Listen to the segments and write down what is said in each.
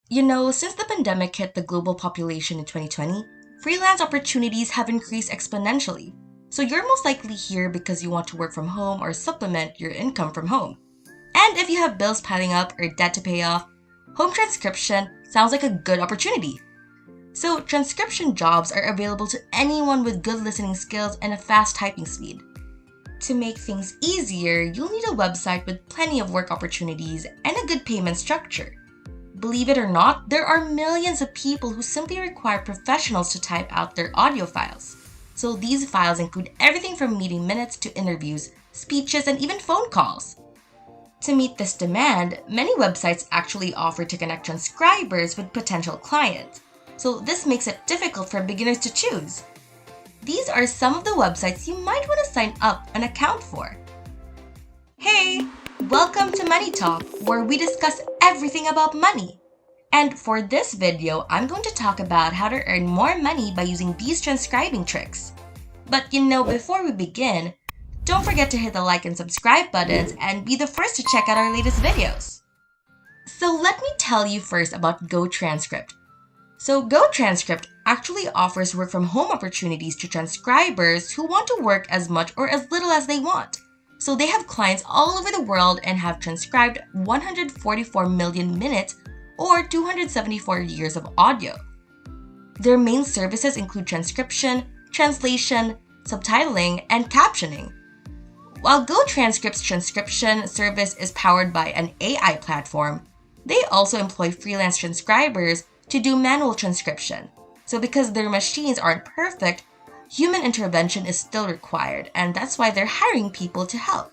Since the pandemic hit the global population in 2020, freelance opportunities have increased exponentially. So you're most likely here because you want to work from home or supplement your income from home. And if you have bills piling up or debt to pay off, home transcription sounds like a good opportunity. So transcription jobs are available to anyone with good listening skills and a fast typing speed. To make things easier, you'll need a website with plenty of work opportunities and a good payment structure. Believe it or not, there are millions of people who simply require professionals to type out their audio files. So these files include everything from meeting minutes to interviews, speeches, and even phone calls. To meet this demand, many websites actually offer to connect transcribers with potential clients. So this makes it difficult for beginners to choose. These are some of the websites you might want to sign up an account for. Hey! Welcome to Money Talk, where we discuss everything about money. And for this video, I'm going to talk about how to earn more money by using these transcribing tricks. But before we begin, don't forget to hit the like and subscribe buttons and be the first to check out our latest videos. So let me tell you first about GoTranscript. So GoTranscript actually offers work from home opportunities to transcribers who want to work as much or as little as they want. So they have clients all over the world and have transcribed 144 million minutes or 274 years of audio. Their main services include transcription, translation, subtitling, and captioning. While GoTranscript's transcription service is powered by an AI platform, they also employ freelance transcribers to do manual transcription. So because their machines aren't perfect, human intervention is still required, and that's why they're hiring people to help.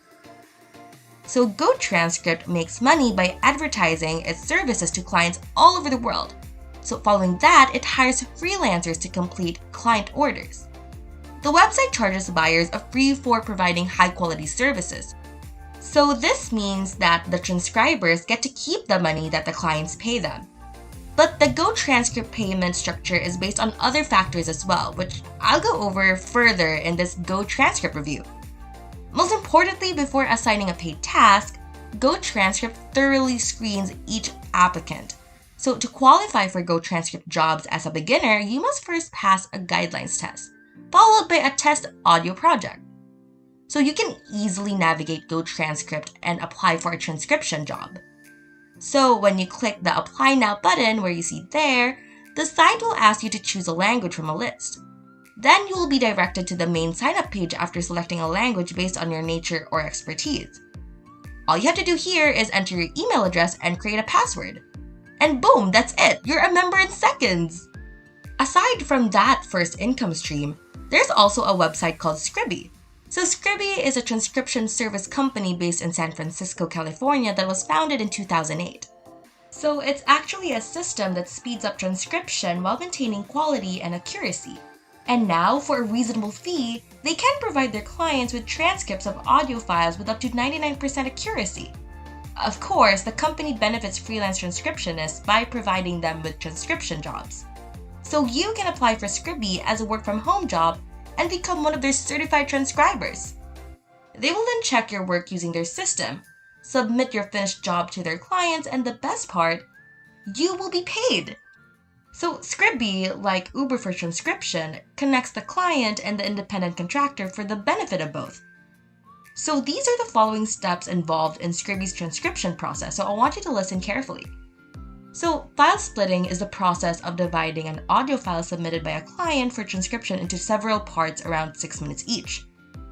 So GoTranscript makes money by advertising its services to clients all over the world. So following that, it hires freelancers to complete client orders. The website charges buyers a fee for providing high-quality services. So this means that the transcribers get to keep the money that the clients pay them. But the GoTranscript payment structure is based on other factors as well, which I'll go over further in this GoTranscript review. Most importantly, before assigning a paid task, GoTranscript thoroughly screens each applicant. So to qualify for GoTranscript jobs as a beginner, you must first pass a guidelines test, followed by a test audio project. So you can easily navigate GoTranscript and apply for a transcription job. So when you click the Apply Now button where you see there, the site will ask you to choose a language from a list. Then you will be directed to the main sign-up page after selecting a language based on your nature or expertise. All you have to do here is enter your email address and create a password. And boom, that's it! You're a member in seconds! Aside from that first income stream, there's also a website called Scribble. So Scribble is a transcription service company based in San Francisco, California that was founded in 2008. So it's actually a system that speeds up transcription while maintaining quality and accuracy. And now, for a reasonable fee, they can provide their clients with transcripts of audio files with up to 99% accuracy. Of course, the company benefits freelance transcriptionists by providing them with transcription jobs. So you can apply for Scribble as a work-from-home job and become one of their certified transcribers. They will then check your work using their system, submit your finished job to their clients, and the best part, you will be paid. So Scribble, like Uber for transcription, connects the client and the independent contractor for the benefit of both. So these are the following steps involved in Scribble's transcription process, so I want you to listen carefully. So file splitting is the process of dividing an audio file submitted by a client for transcription into several parts around 6 minutes each.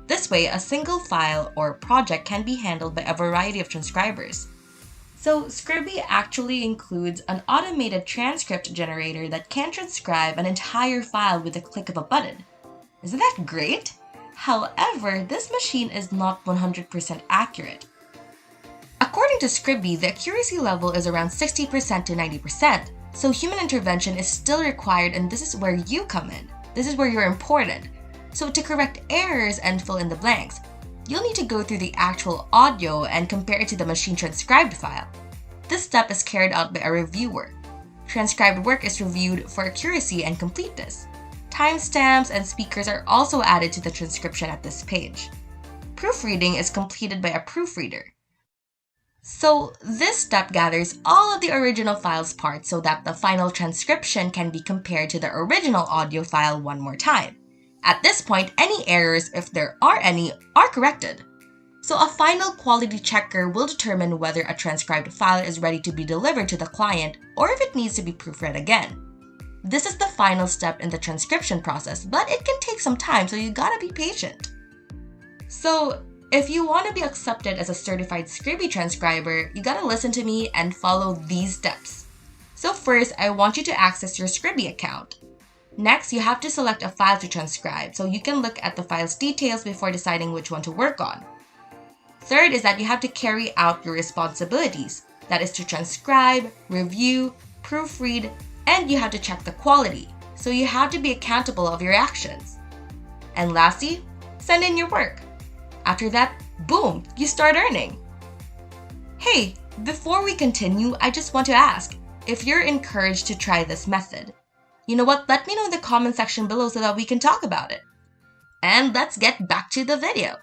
This way, a single file or project can be handled by a variety of transcribers. So Scribble actually includes an automated transcript generator that can transcribe an entire file with a click of a button. Isn't that great? However, this machine is not 100% accurate. According to Scribble, the accuracy level is around 60% to 90%, so human intervention is still required, and this is where you come in. This is where you're important. So to correct errors and fill in the blanks, you'll need to go through the actual audio and compare it to the machine transcribed file. This step is carried out by a reviewer. Transcribed work is reviewed for accuracy and completeness. Timestamps and speakers are also added to the transcription at this page. Proofreading is completed by a proofreader. So this step gathers all of the original file's parts so that the final transcription can be compared to the original audio file one more time. At this point, any errors, if there are any, are corrected. So a final quality checker will determine whether a transcribed file is ready to be delivered to the client or if it needs to be proofread again. This is the final step in the transcription process, but it can take some time, so you gotta be patient. So if you want to be accepted as a certified Scribble transcriber, you gotta listen to me and follow these steps. So first, I want you to access your Scribble account. Next, you have to select a file to transcribe, so you can look at the file's details before deciding which one to work on. Third is that you have to carry out your responsibilities. That is to transcribe, review, proofread, and you have to check the quality. So you have to be accountable of your actions. And lastly, send in your work. After that, boom, you start earning. Hey, before we continue, I just want to ask if you're encouraged to try this method. You know what? Let me know in the comment section below so that we can talk about it. And let's get back to the video.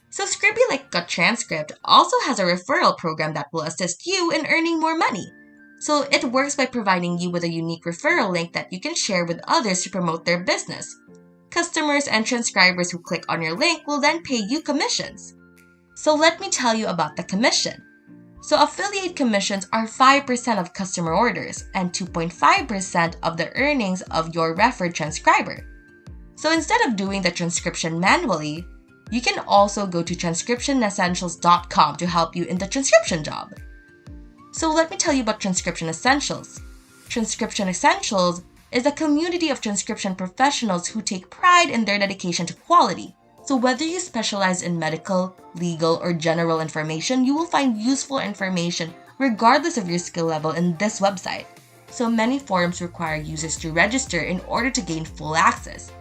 So Scribble, like GoTranscript, also has a referral program that will assist you in earning more money. So it works by providing you with a unique referral link that you can share with others to promote their business. Customers and transcribers who click on your link will then pay you commissions. So let me tell you about the commission. So affiliate commissions are 5% of customer orders and 2.5% of the earnings of your referred transcriber. So instead of doing the transcription manually, you can also go to transcriptionessentials.com to help you in the transcription job. So let me tell you about Transcription Essentials. Transcription Essentials is a community of transcription professionals who take pride in their dedication to quality. So whether you specialize in medical, legal, or general information, you will find useful information regardless of your skill level in this website. So many forums require users to register in order to gain full access.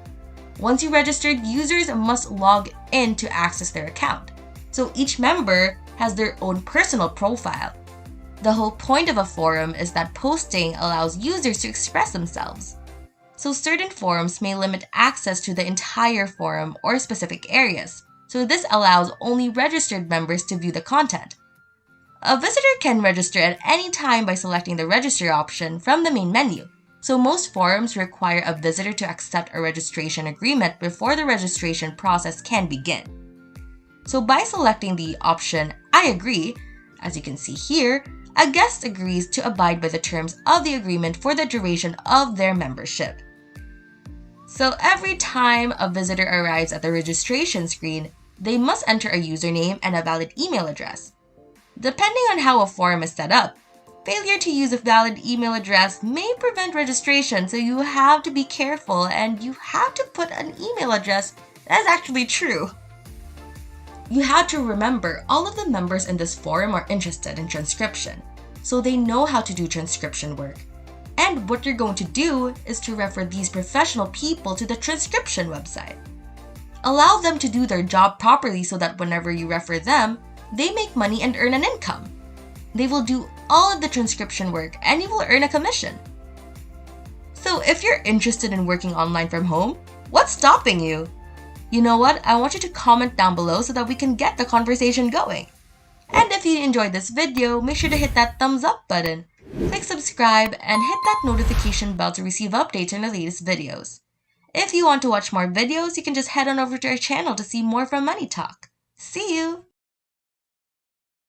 Once you registered, users must log in to access their account. So each member has their own personal profile. The whole point of a forum is that posting allows users to express themselves. So certain forums may limit access to the entire forum or specific areas. So this allows only registered members to view the content. A visitor can register at any time by selecting the register option from the main menu. So most forums require a visitor to accept a registration agreement before the registration process can begin. So by selecting the option I agree, as you can see here, a guest agrees to abide by the terms of the agreement for the duration of their membership. So every time a visitor arrives at the registration screen, they must enter a username and a valid email address. Depending on how a forum is set up, failure to use a valid email address may prevent registration, so you have to be careful and you have to put an email address that is actually true. You have to remember all of the members in this forum are interested in transcription, so they know how to do transcription work. And what you're going to do is to refer these professional people to the transcription website. Allow them to do their job properly so that whenever you refer them, they make money and earn an income. They will do all of the transcription work and you will earn a commission. So if you're interested in working online from home, what's stopping you? You know what? I want you to comment down below so that we can get the conversation going. And if you enjoyed this video, make sure to hit that thumbs up button, click subscribe, and hit that notification bell to receive updates on the latest videos. If you want to watch more videos, you can just head on over to our channel to see more from Money Talk. See you!